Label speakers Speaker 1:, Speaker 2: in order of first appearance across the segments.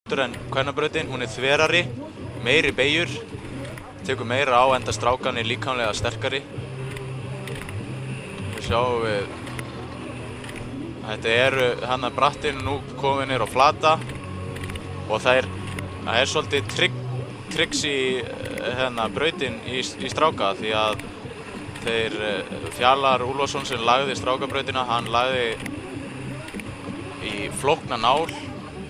Speaker 1: heldur en kvennabrautin, hún þverari, meiri beygjur, tekur meira á enda strákarnir líkamlega sterkari. Sjáum við, þetta eru hana brattin nú komin niður á flata og það er svolítið tricks í hérna brautin í stráka því að þeir Fjalar Úlfarsson sem lagði strákabrautina, hann lagði í flókna nál,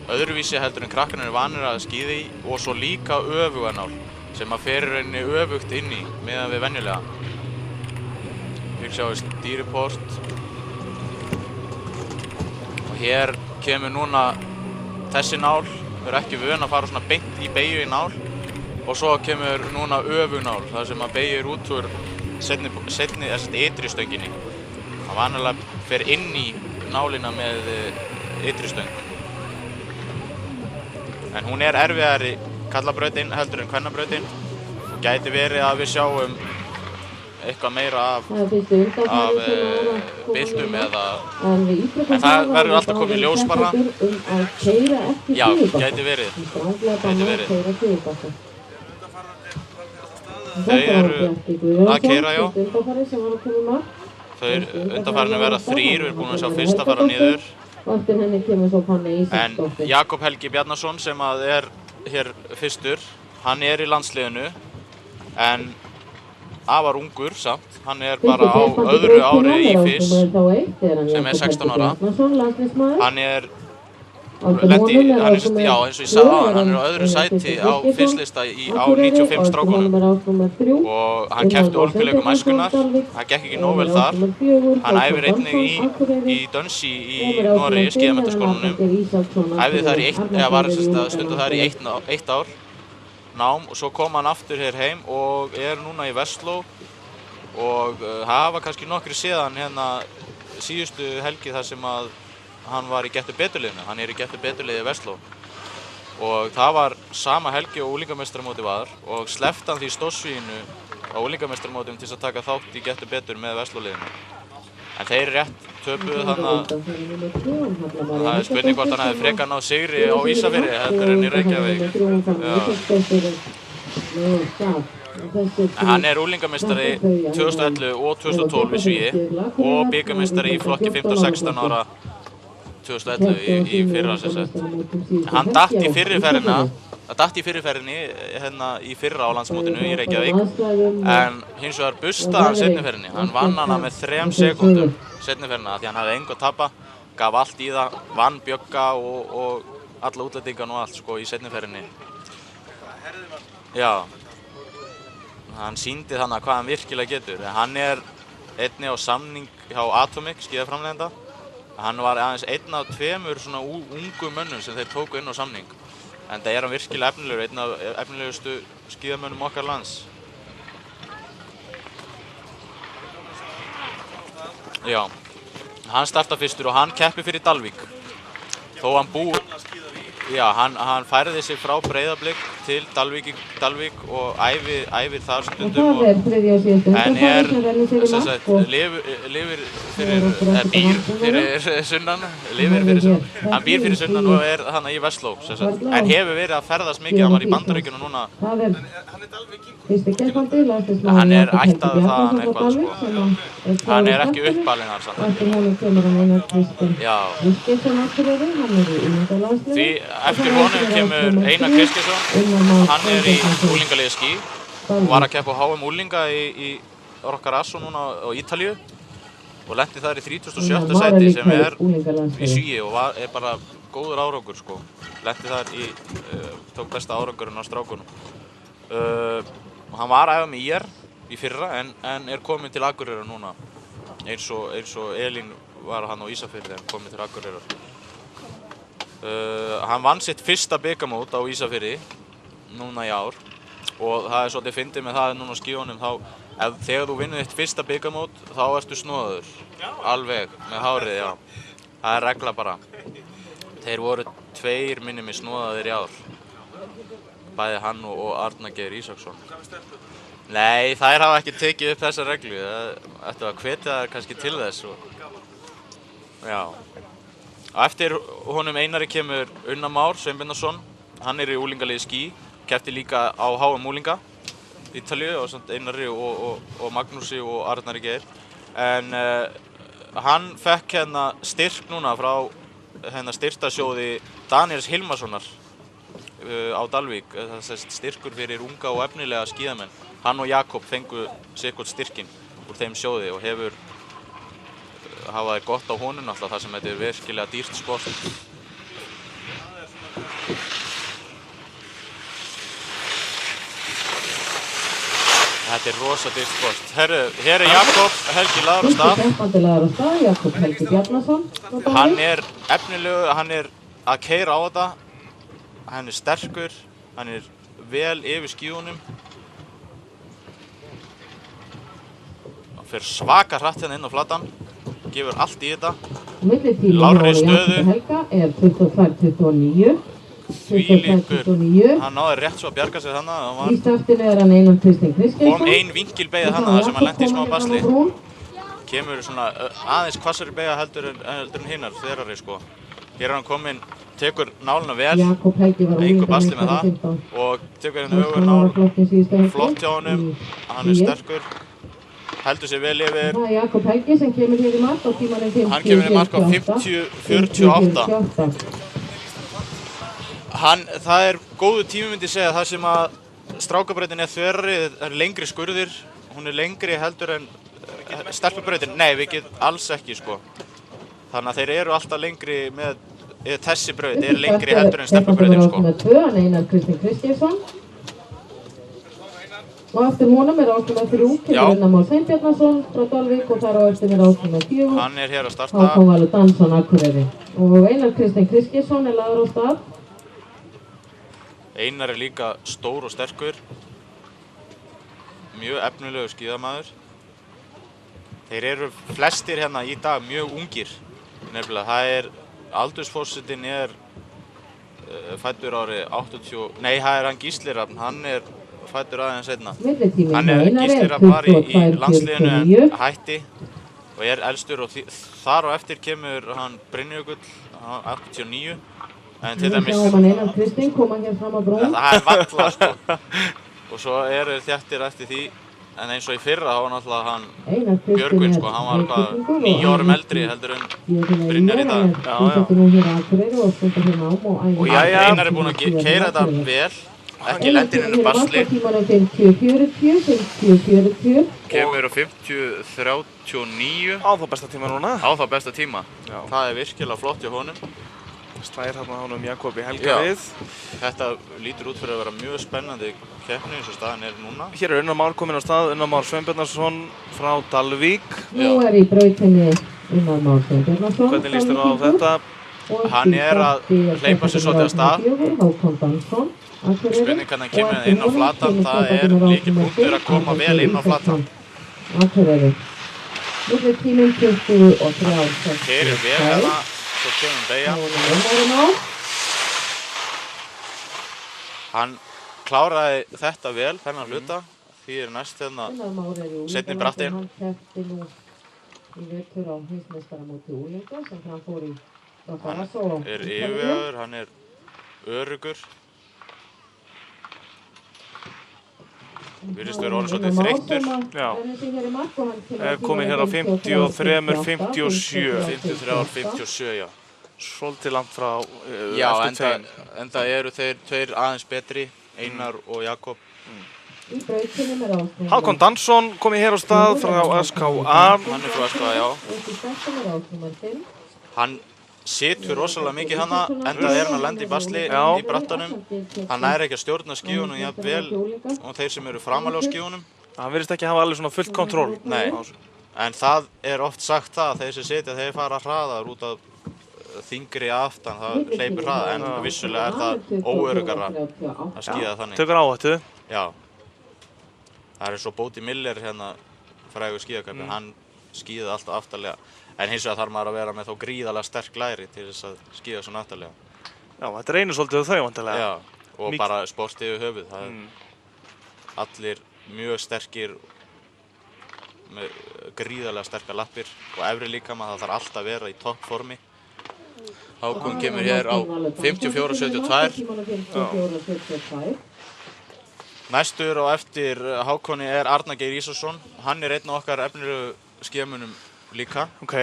Speaker 1: öðruvísi heldur en krakkarnir vanir að skíða í og svo líka öfuga nál sem að fer í rauninni öfugt inn í meðan við venjulega. Hér sjáum við stýriport og hér kemur núna þessi nál, við erum ekki vön að fara svona beint í beygju í nál og svo kemur núna öfug nál, það sem að beygir út úr seinni ytri stönginni. Það vanalega fer inn í nálina með ytri stöng. En hún er erfiðari karlabrautin heldur en kvennabrautin og gæti verið að við sjáum eitthvað meira af byltum eða en það verður alltaf komið í ljós bara. Já, gæti verið. Þau eru að keyra, já. Þau eru undanfarin að vera 3, við erum búin að sjá fyrst að fara niður. En Jakob Helgi Bjarnason sem að er hér fyrstur, hann er í landsliðinu en afar ungur samt, hann er bara á öðru ári í FIS sem er 16 ára. Hann er eins og ég sagði áðan, hann er á öðru sæti á FIS-lista á 95 strákunum og hann keppti Ólympíuleikum æskunnar, það gekk ekki nóg vel þar. Hann æfir einnig í Dönsi í Noregi, skíðamenntaskólanum, æfði þar eða var stundum þar í eitt ár nám og svo kom hann aftur hér heim og er núna í Vestló og hafa kannski nokkri séðan hérna síðustu helgi þar sem að hann var í Gettu Betur-liðinu, hann er í Gettu Betur-liði í Vestló og það var sama helgi og unglingameistaramótið var og sleppti hann því stórsvíinu á unglingameistaramótum til að taka þátt í Gettu Betur með Vestló-liðinu. En þeir rétt töpuðu þannig að það er spurning hvort hann hefði frekar náð sigri á Ísafirði heldur en í Reykjavík. Hann er unglingameistari 2011 og 2012 í svíi og bikarmeistari í flokki 15-16 ára 2011 í fyrra sem sagt. Hann datt í fyrriferðinni hérna í fyrra á landsmótinu í Reykjavík en hins vegar bustaði hann seinniferðinni. Hann vann hana með 3 sekúndum seinniferðina því hann hafði engu að tapa, gaf allt í það, vann Bjögga og alla útlendingan og allt sko í seinniferðinni. Já, hann sýndi þannig hvað hann virkilega getur. Hann er einnig á samning hjá Atomic skíðaframleiðanda. Hann var aðeins einn af 2 svona ungum mönnum sem þeir tóku inn á samning. En það er hann virkilega efnilegur, einn af efnilegustu skíðamönnum okkar lands. Já, hann startar fyrstur og hann keppir fyrir Dalvík. Þó hann hann færði sig frá Breiðablik til Dalvík og æfir þar stundum en býr fyrir sunnan hann býr fyrir sunnan og er þarna í Vestló en hefur verið að ferðast mikið, hann var í Bandaríkjunum núna. Hann er ættaður þaðan eitthvað sko, hann er ekki uppalinn þar samt. Já. Því eftir honum kemur Einar Kristjánsson, hann er í úlingaliði skí og var að keppa á HM úlinga í Roccaraso núna á Ítalíu og lenti þar í 37. sæti sem er í svíi og er bara góður árangur sko. Lenti þar tók besta árangurinn á strákunum. Hann var að æfa með IR í fyrra en er kominn til Akureyrar núna eins og Elín var hann á Ísafirði en kominn til Akureyrar. Hann vann sitt fyrsta bikarmót á Ísafirði núna í ár og það er svolítið fyndið með það núna á skíðunum þegar þú vinnur þitt fyrsta bikarmót þá ertu snúðaður alveg með hárið, já. Það er regla bara. Þeir voru 2 minnir mig snúðaðir í ár. Bæði hann og Arnar Geir Ísaksson. Nei, þær hafa ekki tekið upp þessa reglu. Það ættu að hvetja þær kannski til þess Já. Á eftir honum Einari kemur Unnar Már Sveinbjarnarson hann í úlingaliði skí, keppti líka á HM úlinga Ítalíu og samt Einari og Magnúsi og Arnari Geir. En hann fekk hérna styrk núna frá hérna styrktarsjóði Daniels Hilmarssonar á Dalvík, styrkur fyrir unga og efnilega skíðamenn. Hann og Jakob fengu sitthvort styrkinn úr þeim sjóði og hafa það gott á honum alltaf þar sem þetta virkilega dýrt sport. Þetta rosa dýrt sport. Hér Jakob Helgi lagður á stað.
Speaker 2: Jakob Helgi Bjarnason.
Speaker 1: Hann efnilegur, hann að keyra á þetta. Hann sterkur, hann vel yfir skíðunum. Hann fer svaka hratt hérna inn á flatan. Gefur allt í þetta. Lárri stöðu.
Speaker 2: Helga 22-29.
Speaker 1: Þvílíkur, hann náði rétt svo að bjarga sig þannig.
Speaker 2: Í startinu hann Einar Kristinn Kristjánsson.
Speaker 1: Kom ein vinkilbeygja þannig þar sem hann lenti í smá basli. Kemur svona aðeins hvassari beygja heldur en hinnar, þverari sko. Hér hann kominn, tekur nálina vel, engu basli með það og tekur hérna ögur nál, flott hjá honum, hann sterkur, heldur sig vel yfir.
Speaker 2: Það Jakob Helgi sem kemur hér í mark á tímanum 50-48.
Speaker 1: Hann kemur í mark á 50-48. Það góðu tími myndi ég segja, þar sem að strákabrautin þverari, það lengri skurðir, hún lengri heldur en stelpubrautin. Nei, við getum alls ekki sko. Þannig að þeir eru alltaf lengri með, þessi braut lengri heldur en stelpubrautin sko.
Speaker 2: Hann Einar Kristinn Kristjánsson. Og eftir honum ásnúmer 3, Kristinn Már Sveinbjarnarson frá Dalvík og þar á eftir ásnúmer 4.
Speaker 1: Hann hér að starta.
Speaker 2: Hákon Valur Dansson Akureyri. Og Einar Kristinn Kristjánsson lagður á stað.
Speaker 1: Einar líka stór og sterkur, mjög efnilegur skíðamaður. Þeir eru flestir hérna í dag mjög ungir. Nefnilega, aldursforsetinn fæddur árið 80, nei það hann Gísli Rafn, hann fæddur aðeins seinna. Hann Gísli Rafn var í landsliðinu en hætti og elstur og þar á eftir kemur hann Brynjökull, 89. En til dæmis,
Speaker 2: Einar Kristinn kom hann hér fram á brún.
Speaker 1: Það valla sko. Og svo eru þéttir eftir því, en eins og í fyrra þá var náttúrulega hann Björgvin sko, hann var 9 árum eldri heldur en Brynjar í dag. Og Einar búinn að keyra þetta vel, ekki lenti inn í basli. Kemur á 50-39.
Speaker 3: Á þá besta tíma núna.
Speaker 1: Á þá besta tíma. Það virkilega flott hjá honum.
Speaker 3: Slær hérna honum Jakobi Helga við.
Speaker 1: Þetta lítur út fyrir að vera mjög spennandi keppni eins og staðan núna.
Speaker 3: Hér Unnar Már kominn á stað, Unnar Már Sveinbjarnarson frá Dalvík.
Speaker 2: Nú í brautinni Unnar Már Sveinbjarnarson.
Speaker 3: Hvernig líst þér á þetta?
Speaker 1: Hann að hleypa sér svolítið af stað. Spurning hvernig hann kemur inn á flatan, það lykilpunktur að koma vel inn á flatan.
Speaker 2: Tíminn 23.
Speaker 1: Keyrir vel hérna. Svo kemur beygja. Hann kláraði þetta vel, þennan hluta. Því næst hérna seinni brattinn.
Speaker 2: Hann keppti nú í vetur á heimsmeistaramóti unglinga sem hann fór í
Speaker 1: Hann yfirvegaður, hann öruggur. Virðist vera orðinn svolítið þreyttur.
Speaker 3: Já. Komið hér á 53-57.
Speaker 1: 53-57, já.
Speaker 3: Svolítið langt frá
Speaker 1: eftir tveim. Enda eru þeir tveir aðeins betri, Einar og Jakob.
Speaker 3: Hákon Dansson komið hér á stað frá SKA.
Speaker 1: Hann frá SKA, já. Hann situr rosalega mikið hana, enda hann að lenda í basli í brattanum. Hann ekki að stjórna skífunum jafnvel og þeir sem eru framalega á skífunum.
Speaker 3: Hann virðist ekki hafa alveg svona fullt kontról.
Speaker 1: Nei, en það oft sagt það að þeir sem sitja, þeir fara hraðar út af þyngri aftan, það hleypur hraða, en vissulega það óöruggara að skíða þannig.
Speaker 3: Tökur áhættu?
Speaker 1: Já. Það svo Bóti Miller hérna, frægur skíðakappi, hann skíði alltaf aftarlega. En hins vegar þarf maður að vera með þó gríðarlega sterk læri til þess að skíða svo náttúrulega.
Speaker 3: Já, þetta reynir svolítið þau vantilega.
Speaker 1: Já, og bara sportið yfir höfuð. Það allir mjög sterkir með gríðarlega sterkar lappir og efri líkama, það þarf alltaf að vera í toppformi. Hákon kemur hér á 54.72.
Speaker 2: Tímanum 54.72.
Speaker 1: Næstur á eftir Hákoni er Arnar Geir Ísarsson. Hann er einn af okkar efnilegu skemunum líka.
Speaker 3: Ok.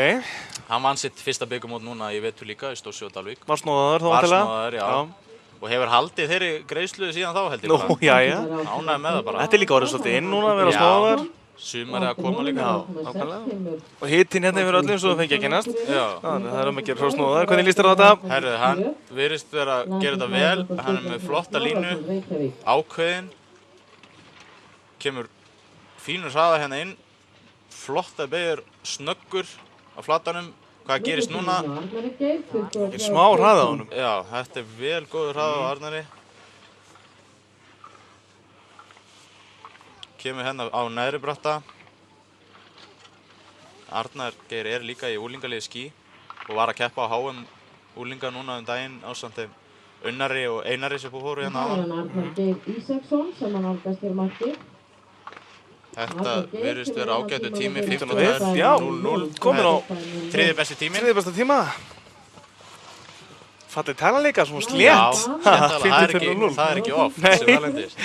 Speaker 1: Hann vann sitt fyrsta bikarmót núna í vetur líka í Stórssíð og Dalvík.
Speaker 3: Var snóðaður þá
Speaker 1: Var
Speaker 3: vantilega?
Speaker 1: snóðaður, já. Og hefur haldið þeirri greiðslu síðan þá held ég
Speaker 3: Nú,
Speaker 1: bara.
Speaker 3: jæja.
Speaker 1: Ánægður með það bara.
Speaker 3: Þetta er líka orðið svolítið inn núna að vera
Speaker 1: Já.
Speaker 3: snóðaður.
Speaker 1: Sumarið að koma líka.
Speaker 3: Nákvæmlega. Og hitinn hérna yfir öllum svo það fengi að kynnast.
Speaker 1: Já.
Speaker 3: Þannig það er að gera svo snóðaður. Hvernig líst þér á þetta?
Speaker 1: Herðu, hann virðist vera að gera þetta vel. Hann er með flotta línu, ákveðin. Kemur fínur hraða hérna inn. Flotta beigur, snöggur á flatanum. Hvað gerist núna?
Speaker 3: Smá hraði á honum.
Speaker 1: Já, þetta er vel góður hraða á Arnari. Kemur hérna á neðri bratta. Arnar Geir er líka í úlingaliði skí og var að keppa á HM úlinga núna daginn ásamt þeim Unnari og Einari sem fóru hérna áðan.
Speaker 2: Arnar Geir Ísaksson sem hann nálgast hér mætti.
Speaker 1: Þetta virðist vera ágætu tími,
Speaker 3: 52, já,
Speaker 1: 0-0.
Speaker 3: komin á
Speaker 1: Þriði besti tíminn.
Speaker 3: þriðja besta tíma. Fallið tala líka, svona
Speaker 1: Já,
Speaker 3: slétt.
Speaker 1: skemmtilega, það er ekki oft sem það lendist.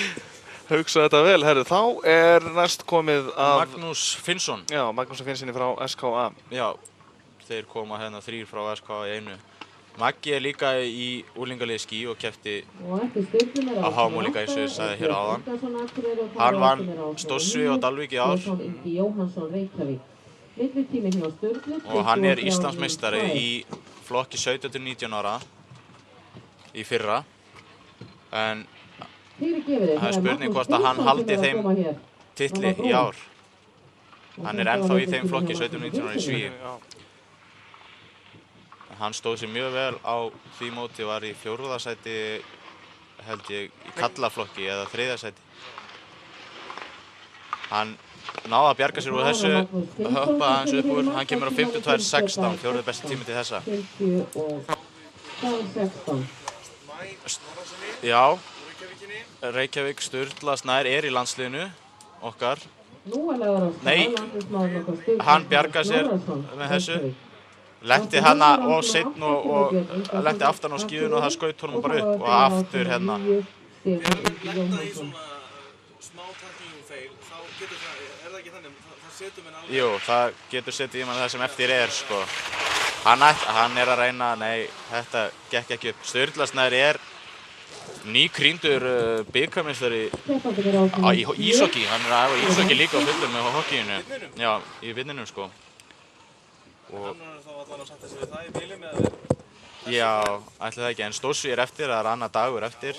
Speaker 3: Hugsa þetta vel, herru, þá er næst komið af
Speaker 1: Magnús Finnsson.
Speaker 3: Já, Magnús Finnssoni frá SKA.
Speaker 1: Já, þeir koma hérna 3 frá SK í einu. Maggi er líka í úlingaliði skí og keppti á HM úlinga eins og ég sagði hér áðan. Hann vann Stórssíð og Dalvík í ár og hann er Íslandsmeistari í flokki 17-19 ára í fyrra. En það er spurning hvort að hann haldi þeim titli í ár. Hann er ennþá í þeim flokki 17-19 ára í Svíi. Hann stóð sér mjög vel á því móti, var í 4. sæti held ég í kallaflokki eða 3. sæti. Hann náði að bjarga sér úr þessu, hoppa hans upp úr, hann kemur á 52.16, 4. besti tími til þessa. Já, Reykjavík, Sturla Snær er í landsliðinu okkar. Nei, hann bjarga sér með þessu. Lendi hana og setn og lendi aftan á skíðun og það skaut honum bara upp og aftur hérna. Jú, það getur setið í mann það sem eftir er, sko. Hann er að reyna, nei, þetta gekk ekki upp. Sturla Snær er nýkrýndur bikarmeistari í íshokkí. Hann er að æfa íshokkí líka á fullum með hokkíinu. Já, í vinninum, sko. Og
Speaker 3: Þá allan að setja sig við það í bílinn eða?
Speaker 1: já, ætli það ekki, en Stórssíð er eftir, það er annar dagur eftir.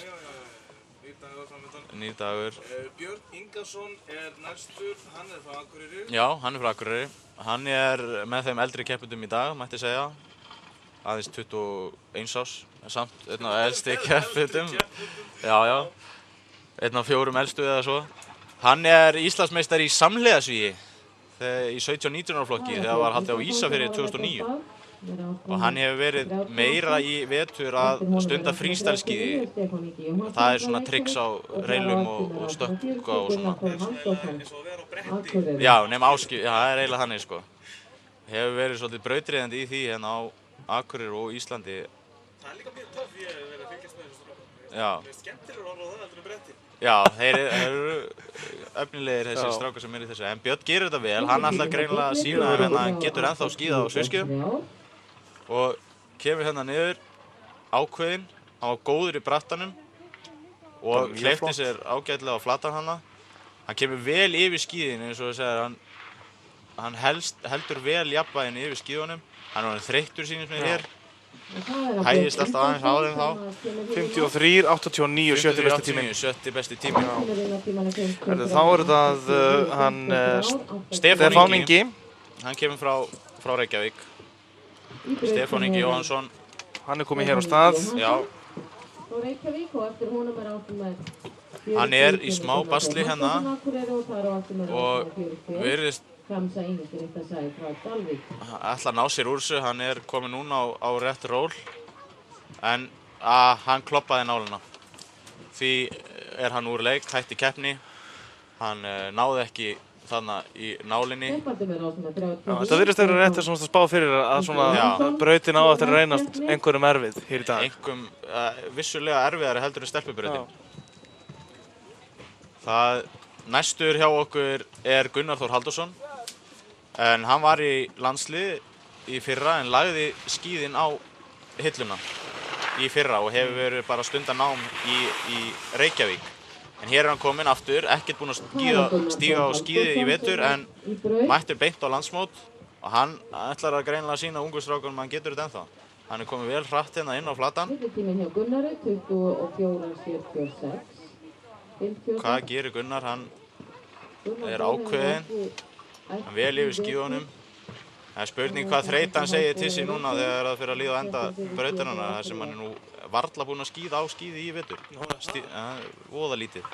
Speaker 3: Nýr dagur framöndan.
Speaker 1: Nýr dagur.
Speaker 3: Björn Ingarsson er næstur, hann er frá Akureyri.
Speaker 1: Já, hann er frá Akureyri. Hann er með þeim eldri keppendum í dag, mætti segja. Aðeins 21 árs, samt einn af elsti keppendum. Já. Einn af 4 elstu eða svo. Hann er Íslandsmeistari í samhliðasvíi í 17-19 ára flokki þegar var haldið á Ísafirði 2009. Og hann hefur verið meira í vetur að stunda frístælskíði. Það er svona tricks á reilum og stökka og svona.
Speaker 3: Eins og að vera á bretti.
Speaker 1: Já, nema áskip, já, það er eiginlega þannig, sko. Hefur verið svolítið brautryðjandi í því hérna á Akureyri og Íslandi.
Speaker 3: Það er líka mjög töff ég að vera að fylgjast með þessu strákum.
Speaker 1: Já.
Speaker 3: Mér er skemmtilegur að horfa á það heldur en bretti.
Speaker 1: Já, þeir eru efnilegir þessir strákar sem eru í þessu. En Björn gerir þetta vel, hann ætlar greinilega að sýna þeim hérna, hann getur ennþá skíðað á sviðskíðum. Og kemur hérna niður, ákveðinn, hann var góður í brattanum og hleypti sér ágætlega á flatan hana. Hann kemur vel yfir skíðin eins og þú segir, hann heldur vel jafnvæginn yfir skíðunum. Hann er orðinn þreyttur sýnist mér hér. Hægist alltaf aðeins á þeim þá.
Speaker 3: 53, 89, 70 besti tími.
Speaker 1: 70 besti tími.
Speaker 3: Þá er það hann Stefán Ingi.
Speaker 1: Hann kemur frá Reykjavík. Stefán Ingi Jóhannsson.
Speaker 3: Hann er komið hér á stað.
Speaker 1: Já. Hann er í smá basli hérna og virðist ætla að ná sér úr þessu. Hann er kominn núna á rétt ról en hann kloppaði nálina. Því er hann úr leik, hætti keppni. Hann náði ekki þarna í nálinni.
Speaker 3: Þetta virðist að vera rétt að spá fyrir að svona brautin á eftir að reynast einhverjum erfið hér í dag.
Speaker 1: Einhverjum vissulega erfiðari heldur en stelpubrautin. Það næstur hjá okkur Gunnar Þór Halldórsson, en hann var í landsliði í fyrra en lagði skíðin á hilluna í fyrra og hefur verið bara stundanám í Reykjavík. En hér hann kominn aftur, ekkert búinn að stíga á skíði í vetur en mættur beint á landsmót og hann ætlar að greinilega sýna ungu strákunum að hann getur þetta ennþá. Hann kominn vel hratt hérna inn á flatan. Hvað gerir Gunnar? Hann ákveðinn, hann vel yfir skíðunum. Það spurning hvað þreytan segir til sín núna þegar það fyrir að líða á enda brautarana þar sem hann nú varla búinn að skíða á skíði í vetur. Voða lítið.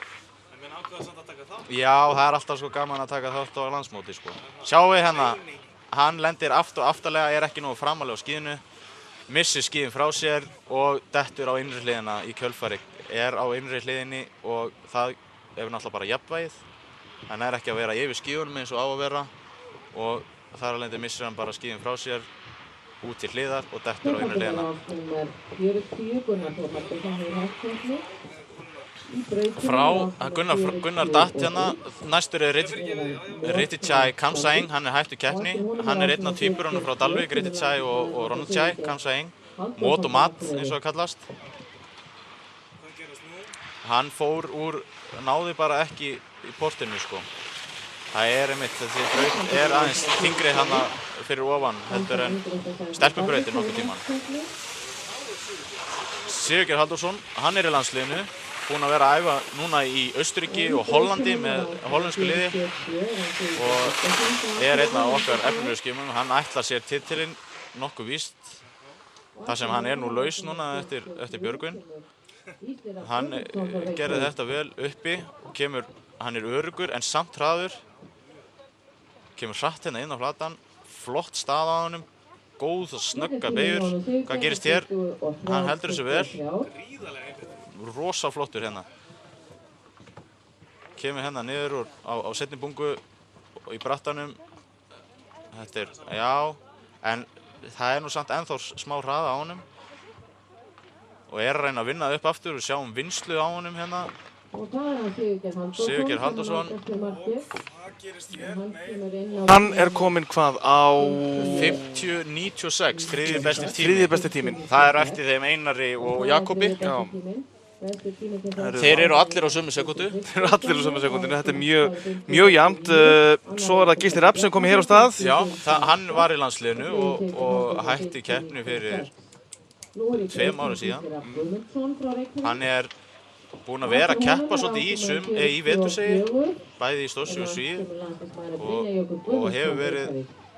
Speaker 1: En menn ákveða samt að taka þátt? Já, það alltaf svo gaman að taka þátt á landsmóti sko. Sjáum við hérna, hann lendir aftarlega, ekki nógu framalega á skíðinu, missir skíðin frá sér og dettur á innri hliðina í kjölfari. Á innri hliðinni og það náttúrulega bara jafnvægið. Hann ekki að vera yfir skíðunum eins og á að vera og þar alveg missir hann bara skíðin frá sér út til hliðar og dettur á innri hliðina. Gunnar datt hérna, næstur Ritikchai Kamsaeng, hann hættur keppni. Hann einn af tvíburunum frá Dalvík, Ritikchai og Ronutchai Kamsaeng, mót og mat eins og það kallast. Hann náði bara ekki í portinu sko. Það einmitt, þessi braut aðeins þyngri hana fyrir ofan heldur en stelpubrautin nokkuð tíman. Sigurgeir Halldórsson, hann í landsliðinu, búinn að vera að æfa núna í Austurríki og Hollandi með hollensku liði og einn af okkar efnilegu skimum. Hann ætlar sér titilinn nokkuð víst, þar sem hann nú laus núna eftir Björgvin. Hann gerði þetta vel uppi, hann öruggur en samt hraður. Kemur hratt hérna inn á flatan, flott stað á honum, góð og snöggar beygjur. Hvað gerist hér? Hann heldur þessu vel. Rosa flottur hérna. Kemur hérna niður á seinni bungu og í brattanum. En það nú samt ennþá smá hraða á honum. Og að reyna að vinna upp aftur og sjáum vinnslu á honum hérna. Sigurgeir Halldórsson.
Speaker 3: Hann kominn hvað á
Speaker 1: 50.96, þriðji besti tíminn. Það eftir þeim Einari og Jakobi. Þeir allir á sömu sekúndu.
Speaker 3: Allir á sömu sekúndinu, þetta mjög jafnt. Svo það Gísli Rapp sem komið hér á stað.
Speaker 1: Já, hann var í landsliðinu og hætti keppni fyrir 2 árum síðan. Hann búinn að vera að keppa svolítið í vetursegi, bæði í stórsíu og svíi og hefur verið,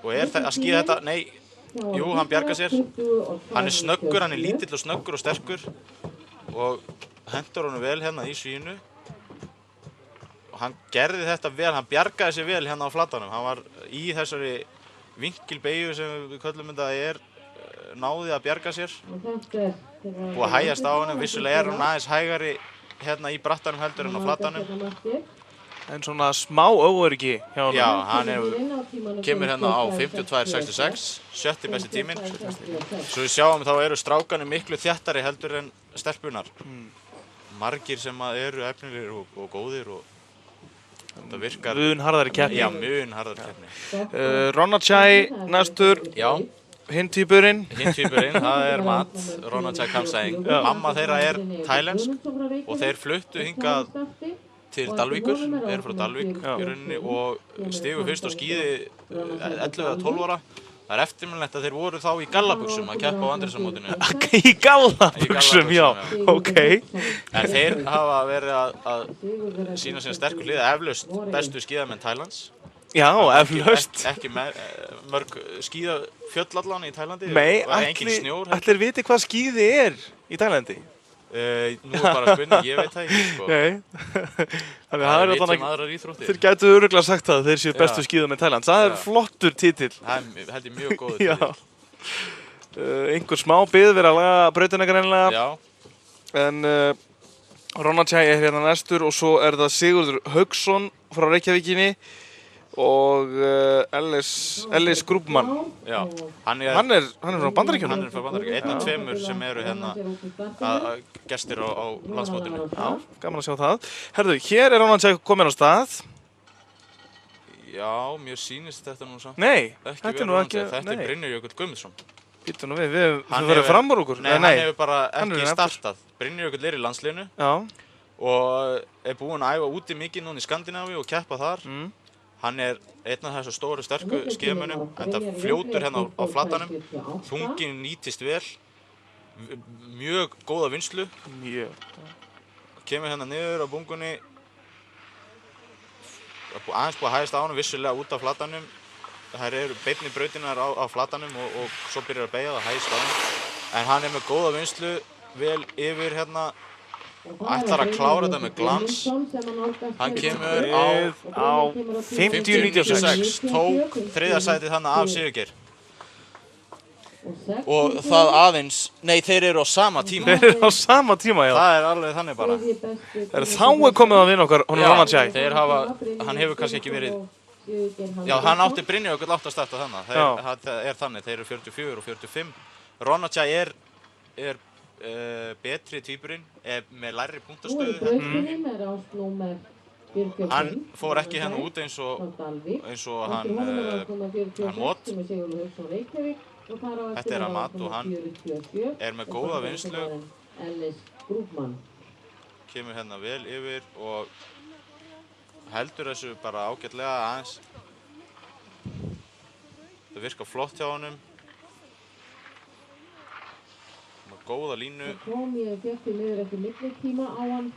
Speaker 1: og að skíða þetta, jú, hann bjargar sér. Hann snöggur, hann lítill og snöggur og sterkur og hendur honum vel hérna í svíinu. Og hann gerði þetta vel, hann bjargaði sér vel hérna á flatanum. Hann var í þessari vinkilbeygju sem við köllum þetta náði að bjarga sér. Búið að hægjast á honum, vissulega hún aðeins hægari hérna í brattanum heldur en á flatanum.
Speaker 3: En svona smá óöryggi hjá honum.
Speaker 1: Já, hann kemur hérna á 52.66, 70 besti tíminn. Svo við sjáum þá strákanir miklu þéttari heldur en stelpunar. Margir sem eru efnilegir og góðir og þetta virkar.
Speaker 3: Mun harðari keppni.
Speaker 1: Já, mun harðari keppni.
Speaker 3: Ronutchai næstur.
Speaker 1: Já.
Speaker 3: Hinn tvíburinn,
Speaker 1: það mat, Ronutchai Kamsaeng. Mamma þeirra tælensk og þeir fluttu hingað til Dalvíkur, eru frá Dalvík í rauninni og stigu fyrst á skíði 11 eða 12 ára. Það eftirminnilegt að þeir voru þá í gallabuxum að keppa á Andrésarmótinu.
Speaker 3: Í gallabuxum, já, ok.
Speaker 1: En þeir hafa verið að sýna sína sterku hlið, eflaust bestu skíðamenn Tælands.
Speaker 3: Já, eflaust.
Speaker 1: Ekki mörg skíðafjöll allan í Tælandi.
Speaker 3: Nei, allir viti hvað skíði í Tælandi?
Speaker 1: Nú bara spurning, ég veit það ekki, sko.
Speaker 3: Nei.
Speaker 1: Það veit aðrar íþróttir.
Speaker 3: Þeir gætu örugglega sagt það, þeir séu bestu skíðamenn Tælands. Það flottur titill.
Speaker 1: Það held ég mjög góður titill.
Speaker 3: Einhver smá bið verið að laga brautina greinilega.
Speaker 1: Já.
Speaker 3: En Ronutchai hérna næstur og svo það Sigurður Hauksson frá Reykjavíkinni. og Ellis Grúbmann.
Speaker 1: Já, hann er
Speaker 3: frá Bandaríkjunum.
Speaker 1: Hann er frá Bandaríkjunum, einn af tveimur sem eru hérna gestir á landsmótinu.
Speaker 3: Já, gaman að sjá það. Herðu, hér er hann að komin á stað.
Speaker 1: Já, mér sýnist þetta nú samt.
Speaker 3: Nei,
Speaker 1: þetta er nú ekki, þetta er Brynjar Jökull Guðmundsson.
Speaker 3: Býttu nú við verðum fram úr okkur.
Speaker 1: Nei, hann hefur bara ekki startað. Brynjar Jökull er í landsliðinu.
Speaker 3: Já.
Speaker 1: Og er búinn að æfa úti mikið núna í Skandinavíu og keppa þar. Hann er einn af þessu stóru, sterku skíðamönnum, enda fljótur hérna á flatanum. Þunginn nýtist vel, mjög góða vinnslu.
Speaker 3: Mjög.
Speaker 1: Kemur hérna niður á bungunni, aðeins búið að hægast á honum, vissulega út af flatanum. Það eru beinni brautinar á flatanum og svo byrjar að beygja það, hægist á honum. En hann er með góða vinnslu, vel yfir hérna. Ætlar að klára þetta með glans. Hann kemur á 50.96, tók þriðja sætið þannig af Sigurgeir. Og það aðeins, nei þeir eru á sama tíma.
Speaker 3: Þeir eru á sama tíma, já.
Speaker 1: Það er alveg þannig bara.
Speaker 3: Þá er komið að vinna okkar, hún er Ronald Jai.
Speaker 1: Hann hefur kannski ekki verið, já hann átti Brynjar Jökull átti að starta þannig. Það er þannig, þeir eru 44 og 45. Ronald Jai er betri tvíburinn, með lægri punktastöðu. Hann fór ekki hérna út eins og hann Mott. Þetta er Amat og hann er með góða vinnslu. Kemur hérna vel yfir og heldur þessu bara ágætlega aðeins. Það virkar flott hjá honum. Góða línu.
Speaker 2: Ég fékk því miður ekki millitíma á hann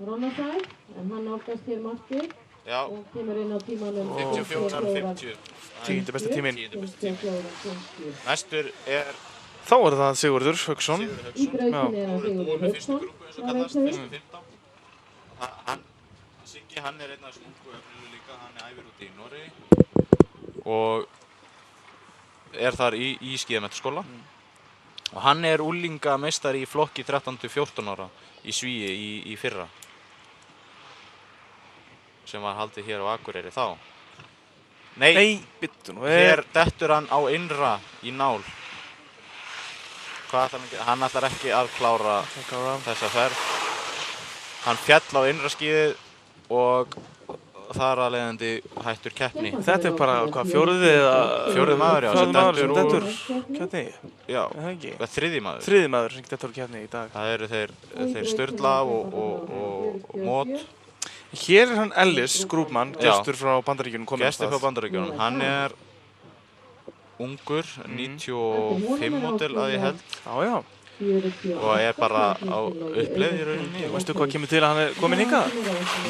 Speaker 2: Ronald Jai, en hann nálgast hér markið og kemur inn á tímanum
Speaker 1: 54-50.
Speaker 3: 10. besti tíminn.
Speaker 1: Næstur er...
Speaker 3: Þá er það Sigurður Hauksson.
Speaker 2: Í brautinni er það Sigurður Hauksson.
Speaker 1: Fyrstu 15. Siggi, hann er einn af þessum ungu öfnilu líka, hann æfir úti í Noregi og er þar í skíðamenntaskóla. Og hann er unglingameistari í flokki 13–14 ára í Svíi í fyrra. Sem var haldið hér á Akureyri þá. Nei,
Speaker 3: bittu nú.
Speaker 1: Hér dettur hann á innra í nál. Hvað ætlar hann að gera? Hann ætlar ekki að klára þessa ferð. Hann fjall á innra skíðið og þar að leiðandi hættur keppni.
Speaker 3: Þetta er bara, hvað, fjórði maður, já, sem dettur keppni?
Speaker 1: Já, þriðji maður.
Speaker 3: Þriðji maður sem dettur keppni í dag.
Speaker 1: Það eru þeir Sturla og Mott.
Speaker 3: Hér er hann Ellis Grúbmann, gestur frá Bandaríkjunum kominn á stað.
Speaker 1: Gestur frá Bandaríkjunum. Hann er ungur, 95 módel að ég held.
Speaker 3: Já.
Speaker 1: Og er bara á uppleið í rauninni.
Speaker 3: Veistu hvað kemur til að hann er kominn hingað?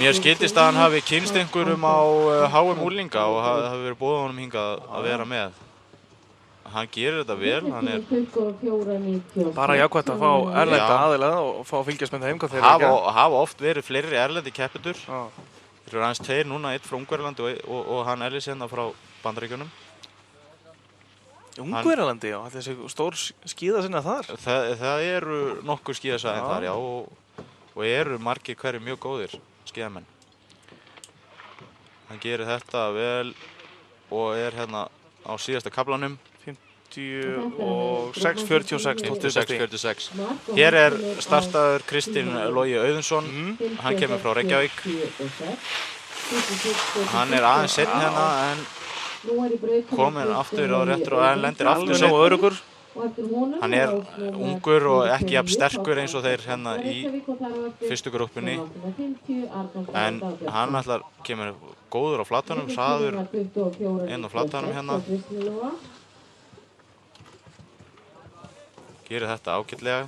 Speaker 1: Mér skildist að hann hafi kynnst einhverjum á HM unglinga og hafi verið boðið honum hingað að vera með. Hann gerir þetta vel, hann er...
Speaker 3: Bara jákvæmt að fá erlenda aðila og fá að fylgjast með þeim hvað þeir eru ekki.
Speaker 1: Hafa oft verið fleiri erlendi keppendur. Þeir eru aðeins tveir núna, einn frá Ungverjalandi og hann Ellis hérna frá Bandaríkjunum.
Speaker 3: Ungverjalandi, já, þetta er þessi stór skíðasinna þar.
Speaker 1: Það eru nokkur skíðasvæðin þar, já, og eru margir hverju mjög góðir skíðamenn. Hann gerir þetta vel og er hérna á síðasta kaflanum.
Speaker 3: 56-46.
Speaker 1: Hér er startaður Kristinn Logi Auðunsson, hann kemur frá Reykjavík. Hann er aðeins seinni hérna en kominn aftur á réttur og hann lendir aftur
Speaker 3: seinni. Alveg nógu öruggur.
Speaker 1: Hann er ungur og ekki jafn sterkur eins og þeir hérna í fyrstu grúppunni. En hann kemur góður á flatanum, hraður inn á flatanum hérna. Gerir þetta ágætlega.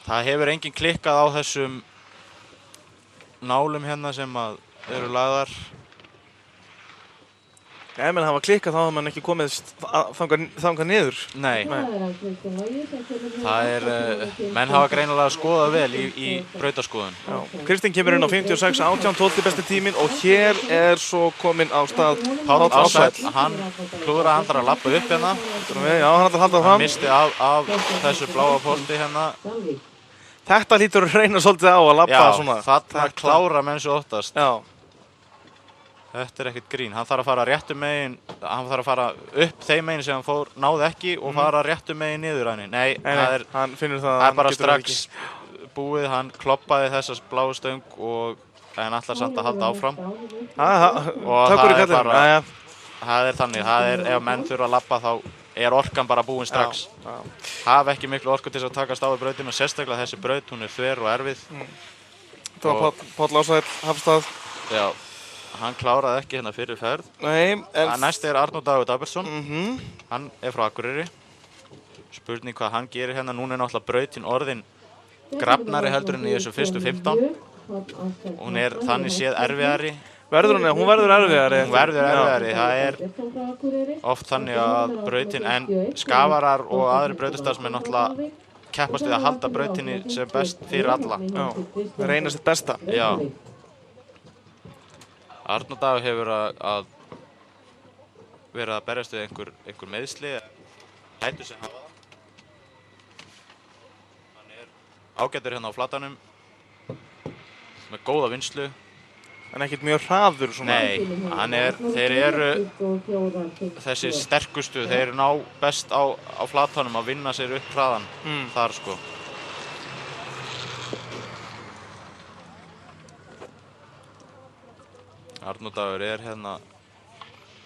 Speaker 1: Það hefur enginn klikkað á þessum nálum hérna sem eru lagðar.
Speaker 3: Ef menn hafa klikkað þá hafa mann ekki komið þangað niður.
Speaker 1: Nei. Það menn hafa greinilega skoðað vel í brautaskoðun.
Speaker 3: Já. Kristinn kemur inn á 56.18, 12. besti tíminn og hér svo kominn á stað
Speaker 1: Páll Ársæll, hann klúðraði hann þarf að labba upp hérna.
Speaker 3: Já, hann ætlar að halda fram.
Speaker 1: Hann misti af þessu bláa posti hérna.
Speaker 3: Þetta hlýtur að reyna svolítið á að labba svona.
Speaker 1: Já, þarna klára menn svo oftast.
Speaker 3: Já.
Speaker 1: Þetta ekkert grín, hann þarf að fara réttum megin, hann þarf að fara upp þeim megin sem hann náði ekki og fara réttum megin niður hann. Nei,
Speaker 3: hann finnur það
Speaker 1: er bara strax búið, hann kloppaði þessa bláu stöng og hann ætlar samt að halda áfram. Og það er þannig, ef menn þurfa að labba þá orkan bara búin strax. Hafa ekki miklu orku til að takast á við brautina, sérstaklega þessi braut, hún þver og erfið.
Speaker 3: Það var Páll Ársæll, Hafstað.
Speaker 1: Já. Hann kláraði ekki hérna fyrir ferð.
Speaker 3: Nei,
Speaker 1: Næst Arnór Dagur Dagbjörnsson. Hann frá Akureyri. Spurning hvað hann gerir hérna. Núna náttúrulega brautin orðin grafnari heldur en í þessu fyrstu 15. Hún þannig séð erfiðari.
Speaker 3: Hún verður erfiðari.
Speaker 1: Hún verður erfiðari. Það oft þannig að brautin, en skafarar og aðri brautastarfsmenn náttúrulega keppast við að halda brautinni sem best fyrir alla.
Speaker 3: Já, reyna sitt besta.
Speaker 1: Já. Arnór Dagur hefur verið að berjast við einhver meiðsli, hættu sem hafa það. Hann ágætur hérna á flatanum, með góða vinnslu.
Speaker 3: En ekkert mjög hraður svona.
Speaker 1: Nei, þeir eru þessi sterkustu, þeir ná best á flatanum að vinna sér upp hraðan þar sko. Arnór Dagur hérna,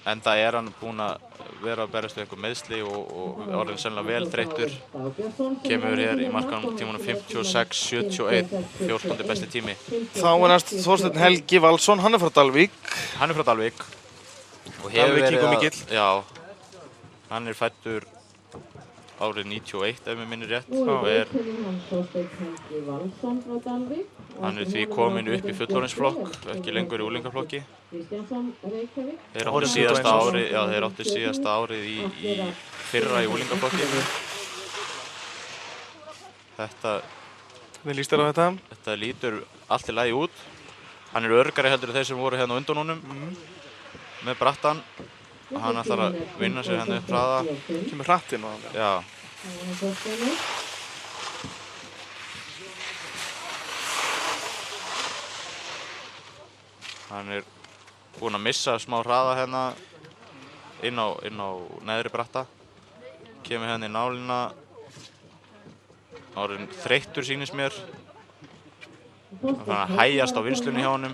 Speaker 1: enda hann búinn að vera að berjast við einhver meiðsli og orðinn sennilega vel þreyttur. Kemur hér í markanum tímanum 56.71, 14. besti tími.
Speaker 3: Þá næst Þorsteinn Helgi Valsson, hann frá Dalvík.
Speaker 1: Hann frá Dalvík.
Speaker 3: Dalvík mikill.
Speaker 1: Já, hann fæddur árið 91 ef mér minnir rétt. Hann því kominn upp í fullorðinsflokk, ekki lengur í úlingaflokki. Þeir áttu síðasta árið í fyrra í úlingaflokki.
Speaker 3: Hvernig líst þér á þetta?
Speaker 1: Þetta lítur allt í lagi út. Hann öruggari heldur en þeir sem voru hérna á undan honum með brattan. Hann ætlar að vinna sér hérna upp hraða.
Speaker 3: Kemur hratt inn á hann.
Speaker 1: Já. Hann búinn að missa smá hraða hérna inn á neðri bratta. Kemur hérna í nálina. Orðinn þreyttur sýnist mér. Hann fann að hægjast á vinnslunni hjá honum.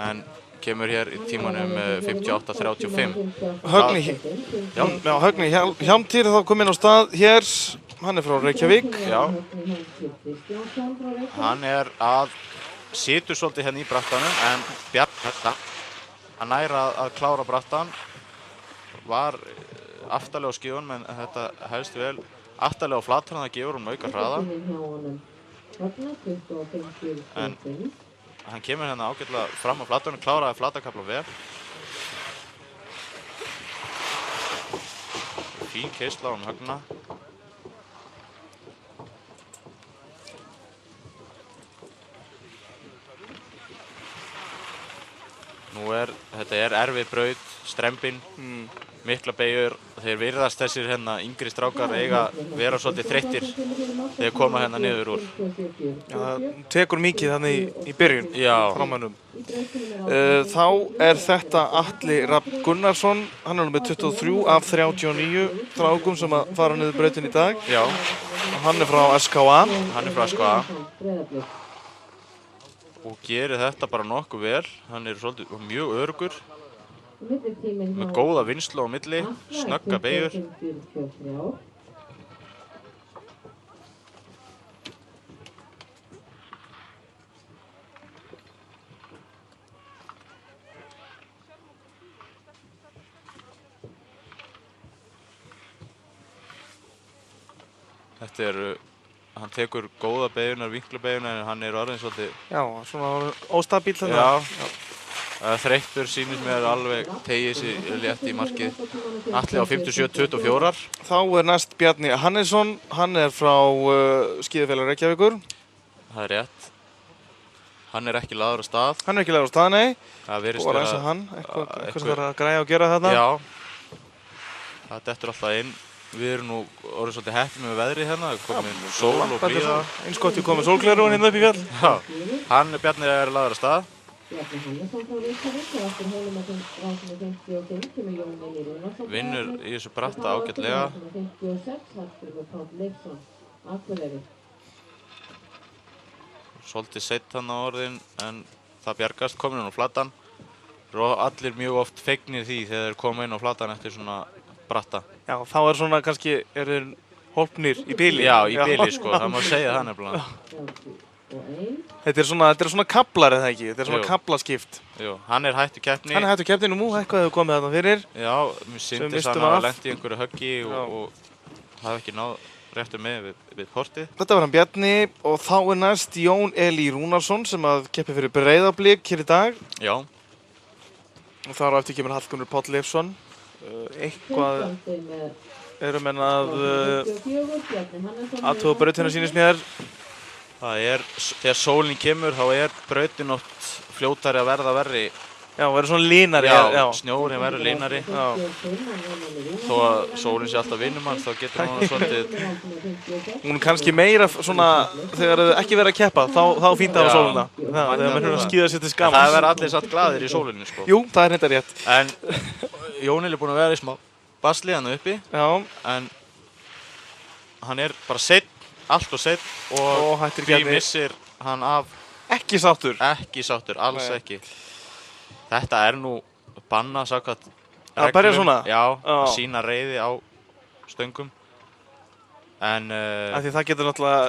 Speaker 1: En kemur hér í tímanum 58.35.
Speaker 3: Högni Hjálmtýr þá kom inn á stað hér. Hann frá Reykjavík.
Speaker 1: Já. Hann að situr svolítið hérna í brattanum, en Bjarni, hann að klára brattan. Var aftarlega á skífunum, en þetta helst vel. Aftarlega á flatanum, það gefur honum auka hraða. En hann kemur hérna ágætlega fram á flatanum, kláraði flatakafla vel. Fín keisla á Högna. Þetta erfið braut, strembin, mikla beygjur. Þeir virðast þessir hérna yngri strákar vera svolítið þreyttir þegar koma hérna niður úr.
Speaker 3: Já, það tekur mikið þannig í byrjun.
Speaker 1: Já.
Speaker 3: Framhænum. Þá þetta Atli Rafn Gunnarsson, hann með 23 af 39 strákum sem að fara niður brautin í dag.
Speaker 1: Já.
Speaker 3: Og hann frá SKA.
Speaker 1: Og gerir þetta bara nokkuð vel. Hann svolítið mjög öruggur. Með góða vinnslu á milli, snögga beygjur. Hann tekur góða beygjunar, vinklubeygjunar, en hann orðinn svolítið...
Speaker 3: Já, svona óstabíl
Speaker 1: þannig. Já. Þreyttur sýnist mér alveg tegið sig létt í markið. Atli á 57-24.
Speaker 3: Þá næst Bjarni Hannesson, hann frá Skíðafélag Reykjavíkur.
Speaker 1: Það rétt. Hann ekki lagður á stað.
Speaker 3: Hann ekki lagður á stað, nei.
Speaker 1: Það virðist
Speaker 3: vera að hann, eitthvað sem þarf að græja og gera þarna.
Speaker 1: Já. Það dettur alltaf inn. Við erum nú orðið svolítið heppin með veðrið hérna. Komið sól og blíða.
Speaker 3: Eins gott við komum sólgleraugun hérna upp í fjall.
Speaker 1: Já. Bjarni lagður á stað. Vinnur í þessu bratta ágætlega. Svolítið seitt hann á orðin, en það bjargast, komin inn á flatan. Allir mjög oft fegnir því þegar þeir koma inn á flatan eftir svona bratta.
Speaker 3: Já, þá svona kannski, þeir hólpnir í bili.
Speaker 1: Já, í bili sko, það má segja það nefnilega.
Speaker 3: Þetta svona kaflar eða ekki, þetta svona kaflaskipt.
Speaker 1: Jú, hann hættur keppni.
Speaker 3: Hann hættur keppni, nú eitthvað hefur komið þarna fyrir.
Speaker 1: Já, mér syndist hann að lent í einhverju höggi og hafi ekki náð réttu með við portið. Þetta
Speaker 3: var hann Bjarni og þá næst Jón Elí Rúnarsson sem að keppi fyrir Breiðablik hér í dag.
Speaker 1: Já.
Speaker 3: Og þar á eftir kemur Hallgrímur Páll Leifsson. Eitthvað menn að athuga brautina sýnist mér.
Speaker 1: Þegar sólin kemur þá brautin oft fljótari að verða verri.
Speaker 3: Já, verður svona línari.
Speaker 1: Já, snjórinn verður línari. Þó að sólinn sé alltaf vinnumann, þá getur hann svolítið...
Speaker 3: Hún kannski meira svona, þegar þau ekki verið að keppa, þá fínt að hafa sólina. Þegar maður að skíða sér til skamans.
Speaker 1: Það verður allir satt glaðir í sólinni, sko.
Speaker 3: Jú, það reyndar rétt.
Speaker 1: En Jón búinn að vera í smá basli hann uppi.
Speaker 3: Já.
Speaker 1: En hann bara seitt, allt og seitt og því missir hann af...
Speaker 3: Ekki sáttur.
Speaker 1: Ekki sáttur, alls ekki. Þetta nú bannað samkvæmt reglum.
Speaker 3: Að berja svona?
Speaker 1: Já, að sýna reiði á stöngum. En...
Speaker 3: Því það getur náttúrulega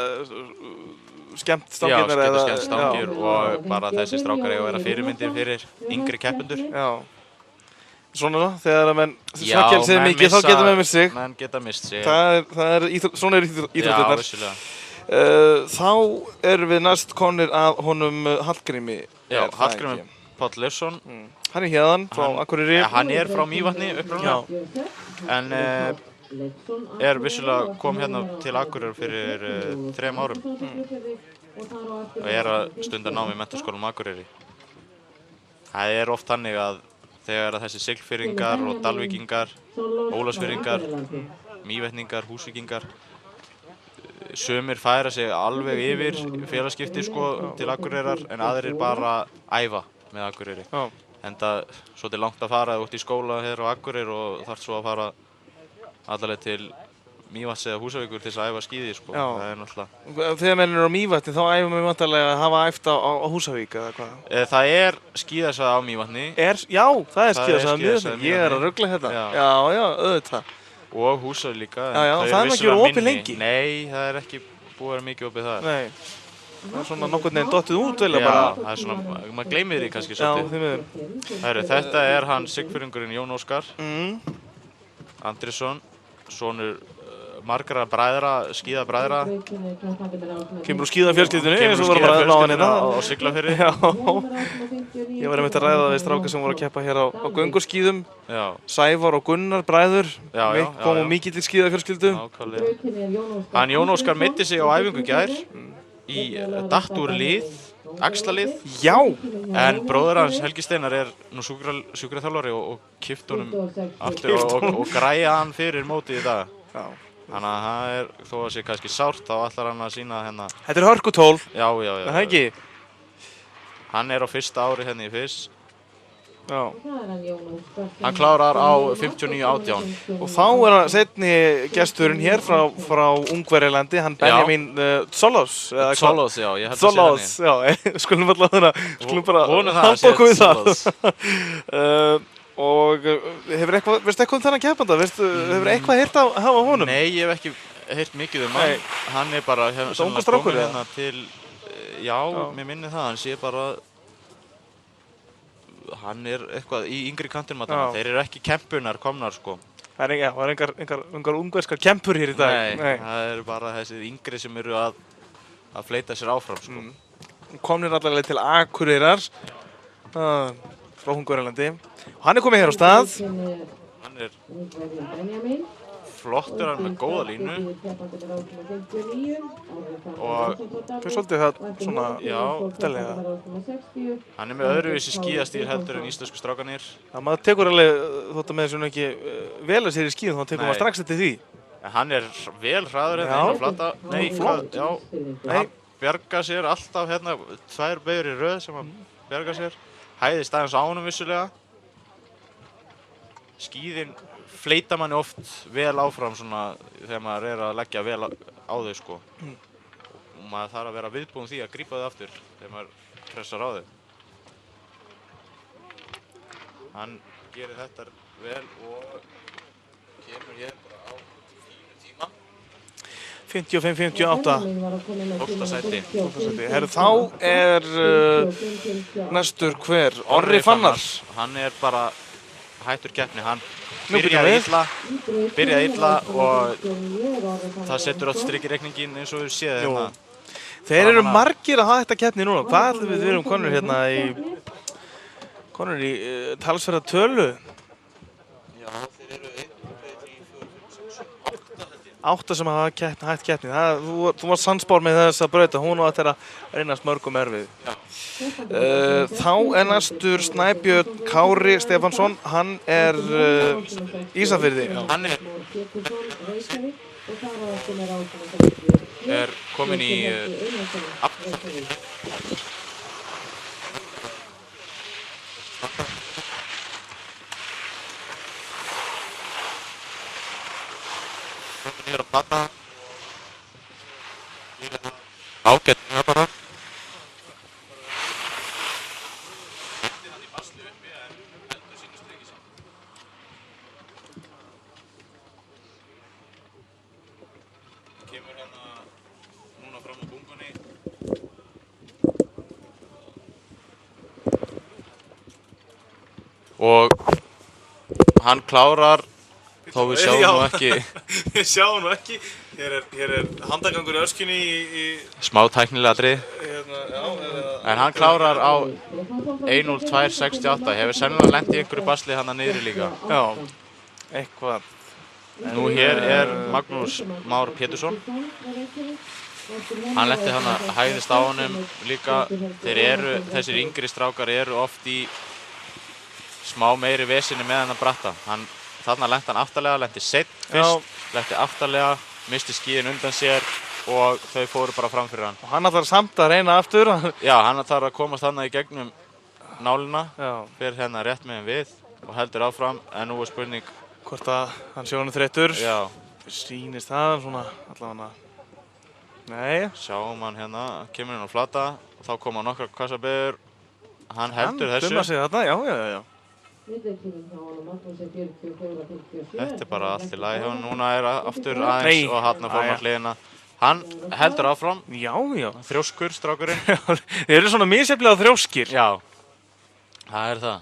Speaker 3: skemmt stangirnar
Speaker 1: eða... Já, getur skemmt stangir og bara þessi strákar eiga að vera fyrirmyndir fyrir yngri keppendur.
Speaker 3: Já. Svona þegar menn svakjál sig mikið, þá geta menn mist sig.
Speaker 1: Menn geta mist sig.
Speaker 3: Svona íþróttirnar.
Speaker 1: Já, vissulega.
Speaker 3: Þá við næst komnir að honum Hallgrími.
Speaker 1: Já, Hallgrímur Páll Leifsson.
Speaker 3: Hann héðan frá Akureyri.
Speaker 1: Hann frá Mývatni upprunalega. En vissulega kom hérna til Akureyrar fyrir 3 árum. Og að stunda nám í Menntaskólanum Akureyri. Það oft þannig að þegar þessi Siglfirðingar og Dalvíkingar, Ólafsfirðingar, Mývetningar, Húsvíkingar sumir færa sig alveg yfir félagaskipti sko til Akureyrar en aðrir bara æfa með Akureyri. Enda svolítið langt að fara út í skóla hér á Akureyri og þarf svo að fara allaveg til Mývatns eða Húsavíkur til þess að æfa skíði sko. Það náttúrulega.
Speaker 3: Þegar menn á Mývatni þá æfum við vantarlega að hafa æft á Húsavík eða hvað?
Speaker 1: Það skíðasvæði á Mývatni.
Speaker 3: Já, það skíðasvæði á Mývatni. Ég að rugla þetta. Já, auðvitað.
Speaker 1: Og Húsavík líka.
Speaker 3: Já, það ekki verið opið lengi.
Speaker 1: Nei, það ekki búið að vera mikið opið þar.
Speaker 3: Nei. Það svona nokkurn veginn dottið út vel
Speaker 1: bara. Já, það svona, maður gleymir því kannski svolítið.
Speaker 3: Já, því miður.
Speaker 1: Þetta hann Siglfirðingurinn Jón Óskar Andrisson, sonur margra bræðra, skíðabræðra.
Speaker 3: Kemur úr skíðafjölskyldunni eins og voru bara að ná hann hérna.
Speaker 1: Á Siglafirði.
Speaker 3: Já. Ég var einmitt að ræða það við stráka sem voru að keppa hér á göngurskíðum.
Speaker 1: Já.
Speaker 3: Sævar og Gunnar, bræður.
Speaker 1: Já.
Speaker 3: Komum mikið til skíðafjölskyldu.
Speaker 1: Nákvæmlega. Hann Jón Óskar meiddi sig á æfingu í gær í datt úr lið, axlalið.
Speaker 3: Já.
Speaker 1: En bróðir hans Helgi Steinar nú sjúkraþjálfari og kippt honum aftur og græja hann fyrir mótið í dag.
Speaker 3: Já.
Speaker 1: Þannig að það þó að sé kannski sárt, þá ætlar hann að sýna hérna...
Speaker 3: Þetta hörkutól.
Speaker 1: Já.
Speaker 3: Það ekki?
Speaker 1: Hann á fyrsta ári hérna í FIS.
Speaker 3: Já.
Speaker 1: Hann klárar á 59.18.
Speaker 3: Og þá hann seinni gesturinn hér frá Ungverjalandi, hann Benjamin Zolos.
Speaker 1: Zolos, já, ég held að sé henni.
Speaker 3: Zolos, já, skulum bara
Speaker 1: handbóka
Speaker 3: við það. Og veistu eitthvað þennan keppanda? Hefur eitthvað heyrt að hafa honum?
Speaker 1: Nei, ég hef ekki heyrt mikið hann. Hann bara
Speaker 3: komin
Speaker 1: hérna til... Já, mér minni það, hann sé bara... Hann eitthvað í yngri kantinum að þannig. Þeir ekki kempunar komnar, sko.
Speaker 3: Það engar ungverskar kempur hér í dag.
Speaker 1: Nei, það bara þessi yngri sem eru að fleita sér áfram, sko.
Speaker 3: Komnir allavega til Akureyrar. frá Ungverjalandi. Hann er komið hér á stað.
Speaker 1: Hann er flottur, hann er með góða línu. Og
Speaker 3: Fyrir svolítið það svona,
Speaker 1: já,
Speaker 3: stælega.
Speaker 1: hann er með öðruvísi skíðastíl heldur en íslensku strákanir.
Speaker 3: Það maður tekur alveg, þótt að með þessu ekki vel að sér í skíðum, þá tekur maður strax eftir því.
Speaker 1: En hann er vel hraður hérna inn á flata. Nei, flott. Já, hann bjargar sér alltaf hérna, 2 beygur í röð sem hann bjargar sér. Hæðist aðeins á honum vissulega. Skíðin fleyta manni oft vel áfram svona þegar maður er að leggja vel á þau sko. Og maður þarf að vera viðbúinn því að grípa þau aftur þegar maður pressar á þau. Hann gerir þetta vel og kemur hér bara á fínu tíma.
Speaker 3: 55-58.
Speaker 1: 12. sæti.
Speaker 3: Herru, þá er næstur hver? Orri Fannar.
Speaker 1: Hann er bara hættur keppni. Hann
Speaker 3: Nú byrjum
Speaker 1: byrjaði illa og það setur átt strik í reikningin eins og við séð hérna.
Speaker 3: Þeir eru margir að hafa þetta keppni núna. Hvað ætlum við erum konur hérna í talsverða tölu?
Speaker 1: Já, þeir eru 1,
Speaker 3: 8 sem hafa hætt keppni. Þú var sannspár með þess að brauta. Hún og þetta er að reynast mörgum erfið. Þá er næstur Snæbjörn Kári Stefánsson. Hann er Ísafirði.
Speaker 1: Hann er kominn í niður á plata. Ágætt bara. Hendir hann í basli uppi en heldur sínu striki saman. Kemur hérna núna fram á bungunni. Og hann klárar. Þó við sjáum nú ekki.
Speaker 3: Við sjáum nú ekki. Hér er handagangur í öskjunni í
Speaker 1: smá tæknilega atriði. En hann klárar á 1:02.68. Hefur sennilega lent í einhverju basli hann niðri líka.
Speaker 3: Já, eitthvað.
Speaker 1: Nú hér er Magnús Már Pétursson. Hann lenti hann að hæðist á honum líka. Þessir yngri strákar eru oft í smá meiri vesinni með hann að bratta. Þarna lenti hann aftarlega, lenti seitt fyrst, lenti aftarlega, misti skíðin undan sér og þau fóru bara fram fyrir hann.
Speaker 3: Og hann ætlar samt að reyna aftur.
Speaker 1: Já, hann þarf að komast þarna í gegnum nálina, fyrir hérna rétt með við og heldur áfram, en nú er spurning
Speaker 3: hvort að hann sé honum þreyttur.
Speaker 1: Já.
Speaker 3: Sýnist það svona allavega. Nei.
Speaker 1: Sjáum hann hérna, kemur hann á flata og þá koma nokkra kassabegur. Hann heldur þessu.
Speaker 3: Hann dömar sig þarna, já.
Speaker 1: Þetta er bara allt í lagi hjá hann. Núna er aftur aðeins og hann fór á hliðina. Hann heldur áfram.
Speaker 3: Já.
Speaker 1: Þrjóskur, strákurinn.
Speaker 3: Þeir eru svona misjafnlega þrjóskir.
Speaker 1: Já, það er það.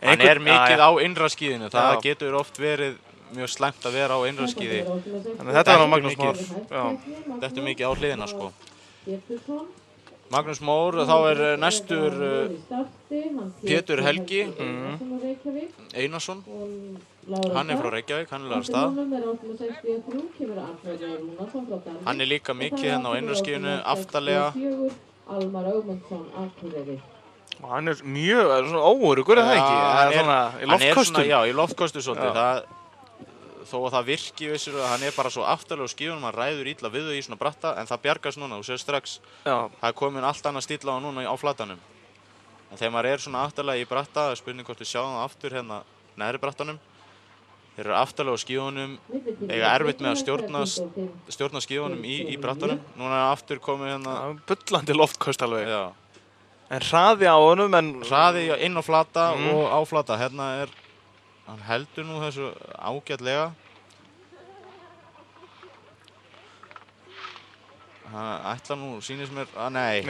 Speaker 1: Hann er mikið á innra skíðinu. Það getur oft verið mjög slæmt að vera á innra skíði.
Speaker 3: Þannig þetta var á Magnús Már.
Speaker 1: Þetta er mikið á hliðina, sko. Magnús Már, þá er næstur Pétur Helgi Einarsson. Hann er frá Reykjavík, hann er lagar stað. Hann er líka mikið hérna á innraskíðinu, aftarlega.
Speaker 3: Og hann er mjög svona óöruggur, er það ekki? Hann er í loftkostum.
Speaker 1: Já, í loftkostum svolítið. Þó að það virki vissir að hann er bara svo aftarlega á skíðunum, hann ræður illa við þau í svona bratta, en það bjargast núna, þú séu strax. Það er komin allt annað stíll á hann núna á flatanum. En þegar maður er svona aftarlega í bratta, það er spurning hvort við sjáum það aftur hérna neðri brattanum. Þeir eru aftarlega á skíðunum, eiga erfitt með að stjórna skíðunum í brattanum. Núna er aftur komið hérna
Speaker 3: bullandi loftkost alveg.
Speaker 1: Já.
Speaker 3: En hraði á honum,
Speaker 1: hraði inn á flata og á flata. Hérna er hann heldur nú þessu ágætlega. Hann ætlar nú, sýnist mér, nei.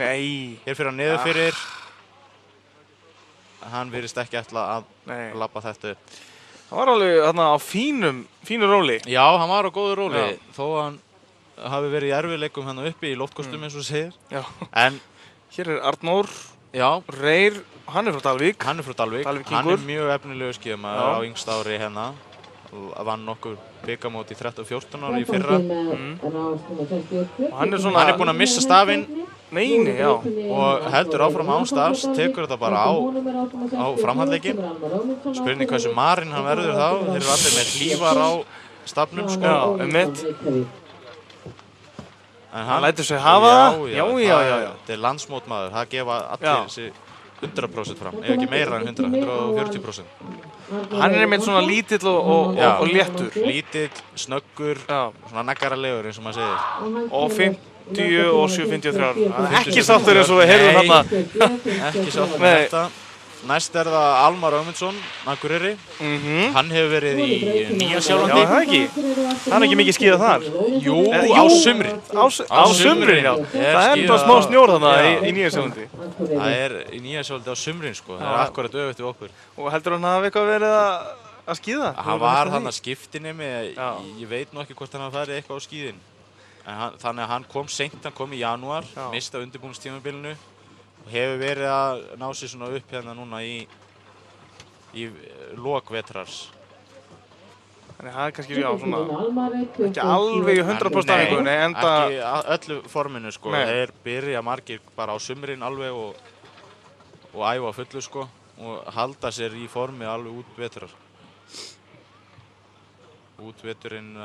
Speaker 1: Hér fyrir hann niður fyrir. Hann virðist ekki ætla að labba þetta upp.
Speaker 3: Hann var alveg þarna á fínu róli.
Speaker 1: Já, hann var á góðu róli. Þó hann hafi verið í erfiðleikum hérna uppi í loftkostum eins og segir.
Speaker 3: Já.
Speaker 1: En
Speaker 3: hér er Arnór
Speaker 1: Já.
Speaker 3: Reyr, hann er frá Dalvík.
Speaker 1: Hann er frá Dalvík. Hann er mjög efnilegu skíðamaður á yngsta ári hérna. Vann nokkur bikarmót í 13-14 ára í fyrra.
Speaker 3: Og hann er svona...
Speaker 1: Hann er búinn að missa stafinn.
Speaker 3: Neini, já.
Speaker 1: Og heldur áfram án stafs, tekur þetta bara á framhandlegginn. Spurning hversu marinn hann verður þá. Þeir eru allir með hlífar á stafnum, sko.
Speaker 3: Já, mitt.
Speaker 1: En
Speaker 3: hann lætur sig hafa það. Já.
Speaker 1: Þetta er landsmótmaður. Það gefa allir þessi 100% fram. Ef ekki meira en 100, 140%.
Speaker 3: Hann er einmitt svona lítill og léttur.
Speaker 1: Lítill, snöggur, svona naggaralegur eins og maður segir.
Speaker 3: Og 50 og 753. Ekki sáttur eins og við heyrðum þarna.
Speaker 1: Ekki sáttur með þetta. Næst er það Almar Ögmundsson, Akureyri. Hann hefur verið í Nýja-Sjálandi.
Speaker 3: Já, það ekki. Það er ekki mikið skíðað þar.
Speaker 1: Jú, á sumrin.
Speaker 3: Á sumrin, já. Það er bara smá snjór þarna í Nýja-Sjálandi.
Speaker 1: Það er í Nýja-Sjálandi á sumrin, sko. Það er akkurat öfugt við okkur.
Speaker 3: Og heldur hann hafi eitthvað verið að skíða?
Speaker 1: Hann var þarna skiptinemi. Ég veit nú ekki hvort hann hafi farið eitthvað á skíðin. Þannig að hann kom seint, hann kom í janúar, mista undirbúningstímabilinu. Og hefur verið að ná sér svona upp hérna núna í lok vetrars.
Speaker 3: Þannig það er kannski, já, svona, ekki alveg í 100% æfingunni, enda...
Speaker 1: Ekki öllu forminu, sko. Þeir byrja margir bara á sumrin alveg og æfa fullu, sko. Og halda sér í formi alveg út vetrar. Út veturinn,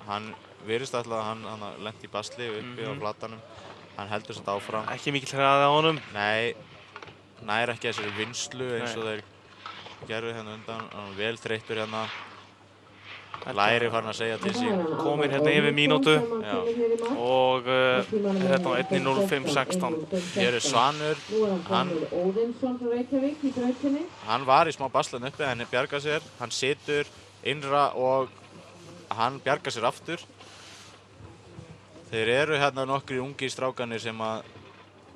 Speaker 1: hann virðist alltaf að hann lenti í basli uppi á flatanum. Hann heldur þetta áfram.
Speaker 3: Ekki mikill hraði á honum?
Speaker 1: Nei, nær ekki þessari vinnslu eins og þeir gerðu hérna undan. Hann er vel þreyttur hérna. Læri farin að segja til sín.
Speaker 3: Kominn hérna yfir mínútu. Og hérna á 1:05.16.
Speaker 1: Hér er Svanur. Hann var í smá baslan uppi, henni bjargar sér. Hann situr innra og hann bjargar sér aftur. Þeir eru hérna nokkri ungi strákanir sem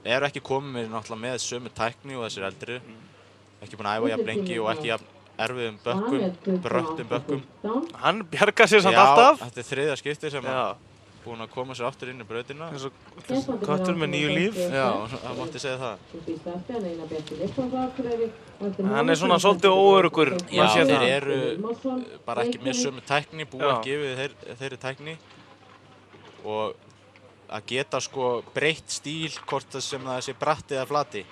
Speaker 1: eru ekki komið náttúrulega með sömu tækni og þessir eldri. Ekki búin að æfa jafn lengi og ekki jafn erfiðum bökkum, bröttum bökkum.
Speaker 3: Hann bjargar sér samt alltaf.
Speaker 1: Já, þetta er þriðja skipti sem búin að koma sér aftur inn í brautina.
Speaker 3: Eins og köttur með 9 líf.
Speaker 1: Já, það mátti segja það.
Speaker 3: Hann er svona svolítið óöruggur.
Speaker 1: Já, þeir eru bara ekki með sömu tækni, búið ekki yfir þeirri tækni. Og að geta sko breytt stíl hvort sem það sé bratti eða flati.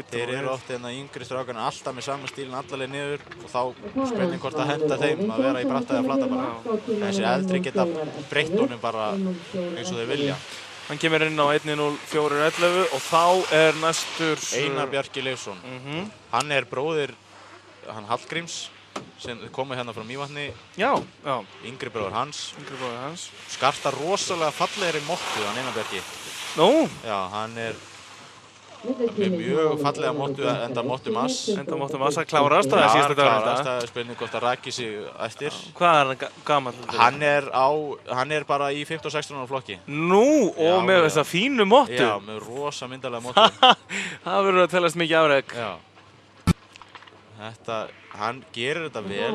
Speaker 1: Þeir eru oft hérna yngri strákarnir alltaf með sama stílinn allaleg niður og þá spurning hvort að henda þeim að vera í bratta eða flata bara. Þessi eldri geta breytt honum bara eins og þeir vilja.
Speaker 3: Hann kemur inn á 1:04.11 og þá er næstur...
Speaker 1: Einar Bjarki Leifsson. Hann er bróðir Hallgríms sem komið hérna frá Mývatni.
Speaker 3: Já.
Speaker 1: Yngri bróðir hans. Skartar rosalega fallegri mottu, hann Einar Bjarki.
Speaker 3: Nú?
Speaker 1: Já, hann er með mjög fallega mottu, enda mottu mass.
Speaker 3: Enda mottu mass að klárast það síðasta dagur.
Speaker 1: Já, klárast það, spurning hvort að raki sig eftir.
Speaker 3: Hvað er hann gamall?
Speaker 1: Hann er bara í 15 og 16 ára flokki.
Speaker 3: Nú, og með þessa fínu mottu?
Speaker 1: Já, með rosa myndarlega mottu.
Speaker 3: Það verður að telast mikið afrek.
Speaker 1: Já. Hann gerir þetta vel.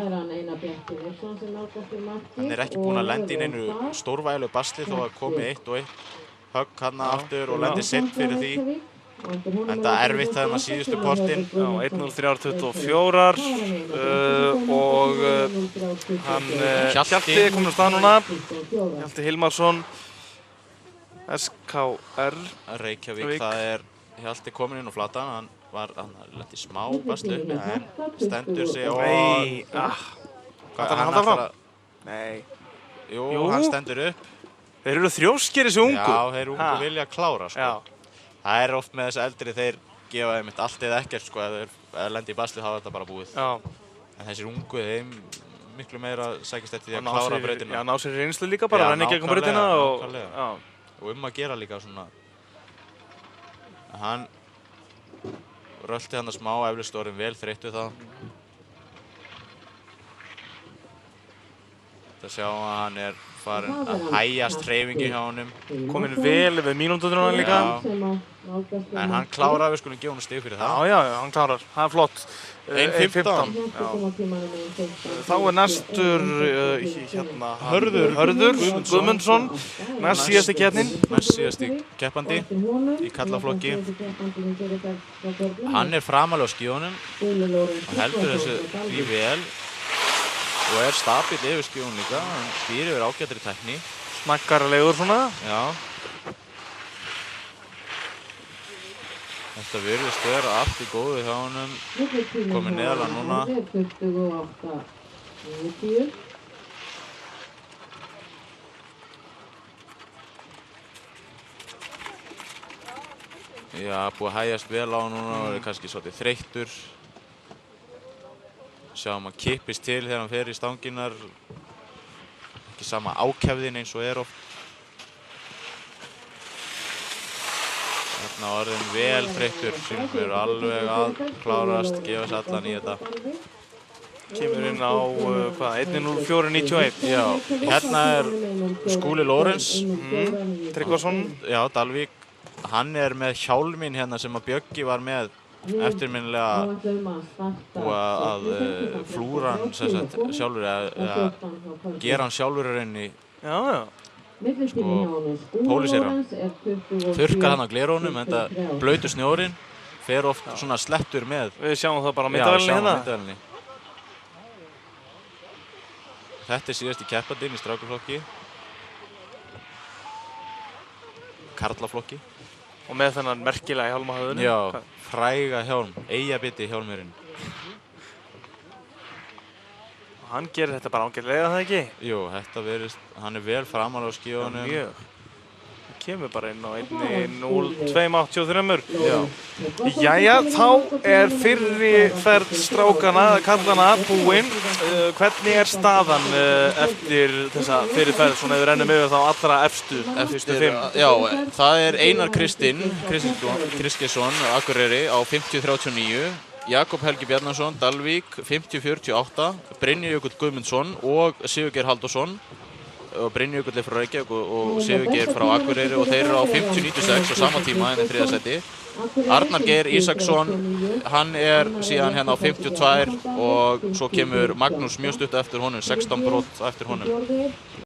Speaker 1: Hann er ekki búinn að lenda í neinu stórvægilegu basli þó að komi 1 högg hann aftur og lendi sent fyrir því. En það er erfitt þegar maður síðustu portinn.
Speaker 3: Já, 1:03.24 og hann Hjalti kominn á stað núna. Hjalti Hilmarsson, SKR
Speaker 1: Reykjavík, það er Hjalti kominn inn á flatan. Hann lenti smá basli uppi, en stendur sig og...
Speaker 3: Nei,
Speaker 1: Hvað hann halda fram?
Speaker 3: Nei.
Speaker 1: Jú, hann stendur upp.
Speaker 3: Þeir eru þrjóskir þessi ungu.
Speaker 1: Já, þeir ungu vilja klára, sko. Það er oft með þessi eldri, þeir gefa einmitt allt eða ekkert, sko. Ef þeir lendi í basli, þá er þetta bara búið. Já. En þessir ungu, þeim miklu meira sækist eftir því að klára brautina.
Speaker 3: Já, ná sér reynslu líka bara, renni gegnum brautina og...
Speaker 1: Og að gera líka svona... Hann rölti hann smá, eflaust orðinn vel þreyttur þá. Það sjá að hann er farin að hægjast hreyfingi hjá honum.
Speaker 3: Komin vel yfir mínúturnar líka.
Speaker 1: En hann klárar, við skulum gefa honum stig fyrir það.
Speaker 3: Já, hann klárar. Það er flott.
Speaker 1: 1:15.
Speaker 3: Þá næstur hérna Hörður Guðmundsson, næst síðasti keppnin.
Speaker 1: Næst síðasti keppandi í karlaflokki. Hann framarlega á skíunum og heldur þessu því vel og stabill yfir skíunum líka. Hann býr yfir ágætri tækni.
Speaker 3: Snakkarlegur svona.
Speaker 1: Já. Þetta virðist vera allt í góðu hjá honum. Komið neðarlega núna. Já, búið að hægjast vel á núna og er kannski svolítið þreyttur. Sjáum að kippist til þegar hann fer í stanginnar. Ekki sama ákefðin eins og oft. Þarna orðin vel þreyttur sem er alveg að klárast, gefa sér allan í þetta.
Speaker 3: Kemur inn á, 1:04.91.
Speaker 1: Já, hérna Skúli Lórens.
Speaker 3: Tryggvason.
Speaker 1: Já, Dalvík. Hann með hjálminn hérna sem að Bjöggi var með eftirminnilega og að flúra hann sjálfur, eða gera hann sjálfur í rauninni.
Speaker 3: Já.
Speaker 1: Pólisera hann, þurrkar hann á glerónum, en þetta blautur snjórinn fer oft svona slettur með.
Speaker 3: Við sjáum það bara á myndavélinni hérna.
Speaker 1: Já, sjáum myndavélinni. Þetta síðasti keppandinn í strákaflokki. Karlaflokki.
Speaker 3: Og með þennan merkilega hjálm á höfðinu.
Speaker 1: Já, fræga hjálm, Eyjabiti hjálmurinn.
Speaker 3: Hann gerir þetta bara ágætlega, það ekki?
Speaker 1: Jú, þetta verðist, hann vel framan á skíunum.
Speaker 3: Mjög. Það kemur bara inn á 1:02.83.
Speaker 1: Já.
Speaker 3: Jæja, þá fyrri ferð strákana, kallana, búinn. Hvernig staðan eftir þessa fyrri ferð, svona ef við rennum yfir þá allra efstu 5?
Speaker 1: Já, það Einar Kristinsson, Akureyri á 50.39. Jakob Helgi Bjarnason, Dalvík, 50.48, Brynjar Jökull Guðmundsson og Sigurgeir Halldórsson. Og Brynjar Jökull frá Reykjavík og Sigurgeir frá Akureyri og þeir eru á 50.96 á sama tíma en í þriðja sæti. Arnar Geir Ísaksson, hann síðan hérna á 52 og svo kemur Magnús mjög stutt eftir honum, 16 brot eftir honum.